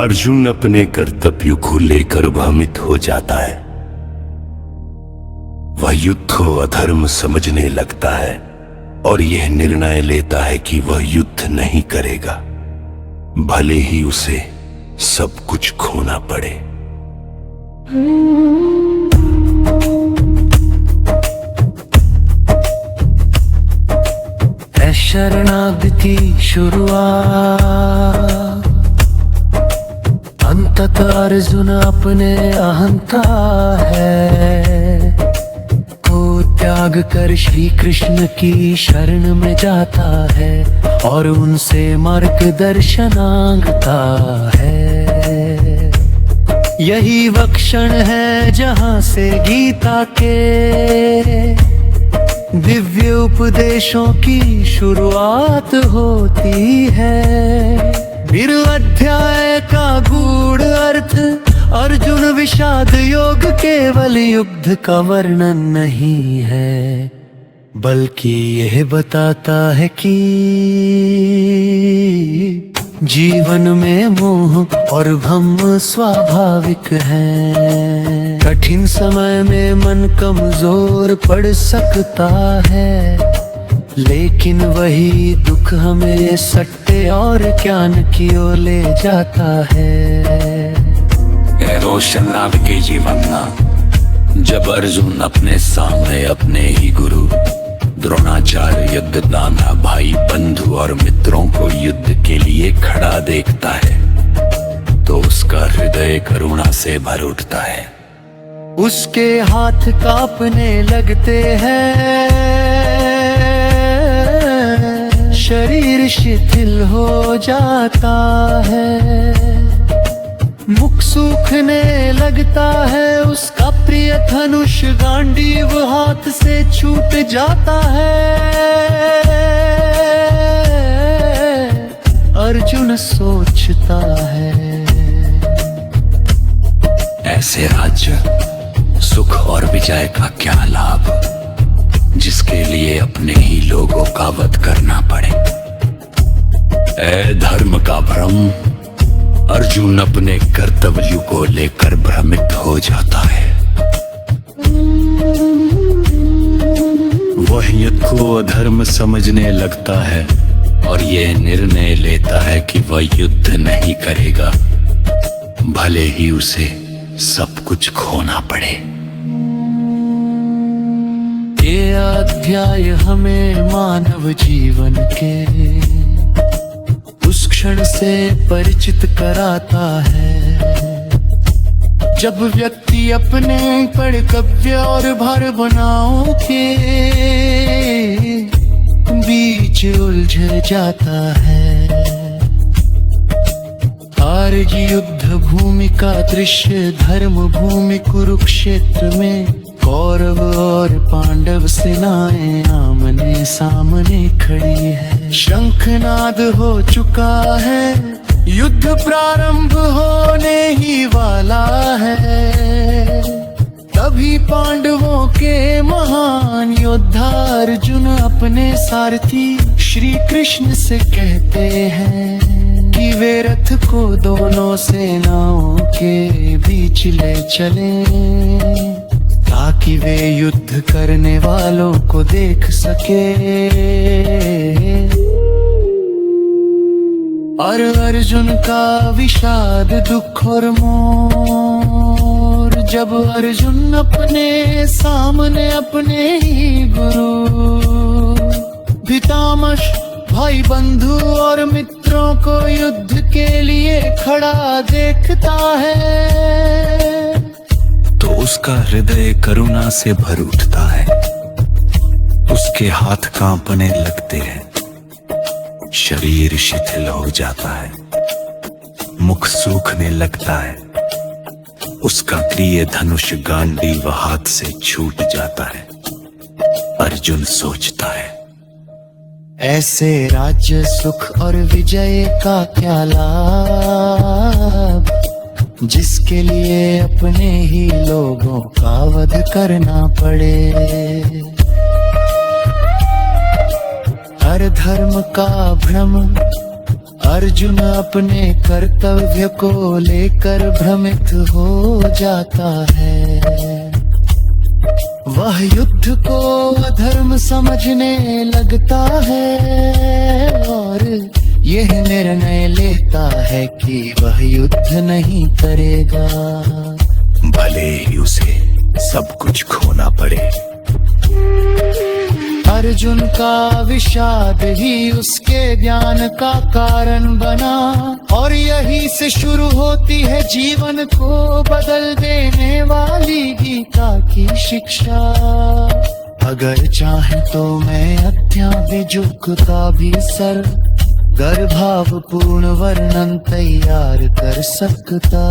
अर्जुन अपने कर्तव्य को लेकर भ्रमित हो जाता है। वह युद्ध को अधर्म समझने लगता है और यह निर्णय लेता है कि वह युद्ध नहीं करेगा, भले ही उसे सब कुछ खोना पड़े। है शरणागति शुरुआत, अंततः अर्जुन अपने अहंता है को त्याग कर श्री कृष्ण की शरण में जाता है और उनसे मार्गदर्शन मांगता है। यही वह क्षण है जहां से गीता के दिव्य उपदेशों की शुरुआत होती है। फिर अध्याय का गूढ़ अर्थ अर्जुन विषाद योग केवल युद्ध का वर्णन नहीं है, बल्कि यह बताता है कि जीवन में मोह और भ्रम स्वाभाविक है। कठिन समय में मन कमजोर पड़ सकता है, लेकिन वही दुख हमें सत्य और ज्ञान की ओर ले जाता है। रोशन नाम के जीवन ना जब अर्जुन अपने सामने अपने ही गुरु द्रोणाचार्य, युद्धदाता भाई, बंधु और मित्रों को युद्ध के लिए खड़ा देखता है तो उसका हृदय करुणा से भर उठता है। उसके हाथ कांपने लगते हैं, शरीर शिथिल हो जाता है, मुख सूखने लगता है, उसका प्रिय धनुष गांडीव हाथ से छूट जाता है। अर्जुन सोचता है, ऐसे राज्य, सुख और विजय का क्या लाभ जिसके लिए अपने ही लोगों का वध करना पड़े। ऐ धर्म का भ्रम, अर्जुन अपने कर्तव्य को लेकर भ्रमित हो जाता है। वह युद्ध को अधर्म समझने लगता है और यह निर्णय लेता है कि वह युद्ध नहीं करेगा, भले ही उसे सब कुछ खोना पड़े। ये अध्याय हमें मानव जीवन के उस क्षण से परिचित कराता है जब व्यक्ति अपने कर्तव्य और भावनाओं के बीच उलझ जाता है। आज युद्ध भूमि का दृश्य धर्म भूमि कुरुक्षेत्र में कौरव और पांडव सेनाएं आमने सामने खड़ी है। शंखनाद हो चुका है, युद्ध प्रारंभ होने ही वाला है। तभी पांडवों के महान योद्धा अर्जुन अपने सारथी श्री कृष्ण से कहते हैं कि वे रथ को दोनों सेनाओं के बीच ले चलें ताकि वे युद्ध करने वालों को देख सके। और अर्जुन का विषाद दुख और मोर जब अर्जुन अपने सामने अपने ही गुरु पितामह भाई बंधु और मित्रों को युद्ध के लिए खड़ा देखता है तो उसका हृदय करुणा से भर उठता है। उसके हाथ कांपने लगते हैं, शरीर शिथिल हो जाता है, मुख सूखने लगता है, उसका प्रिय धनुष गांडीव हाथ से छूट जाता है। अर्जुन सोचता है, ऐसे राज्य सुख और विजय का क्या लाभ जिसके लिए अपने ही लोगों का वध करना पड़े। हर धर्म का भ्रम अर्जुन अपने कर्तव्य को लेकर भ्रमित हो जाता है। वह युद्ध को अधर्म समझने लगता है और यह निर्णय लेता है कि वह युद्ध नहीं करेगा, भले ही उसे सब कुछ खोना पड़े। अर्जुन का विषाद ही उसके ज्ञान का कारण बना और यही से शुरू होती है जीवन को बदल देने वाली गीता की शिक्षा। अगर चाहे तो मैं अध्याय झुकता भी सर, गर्भावपूर्ण वर्णन तैयार कर सकता।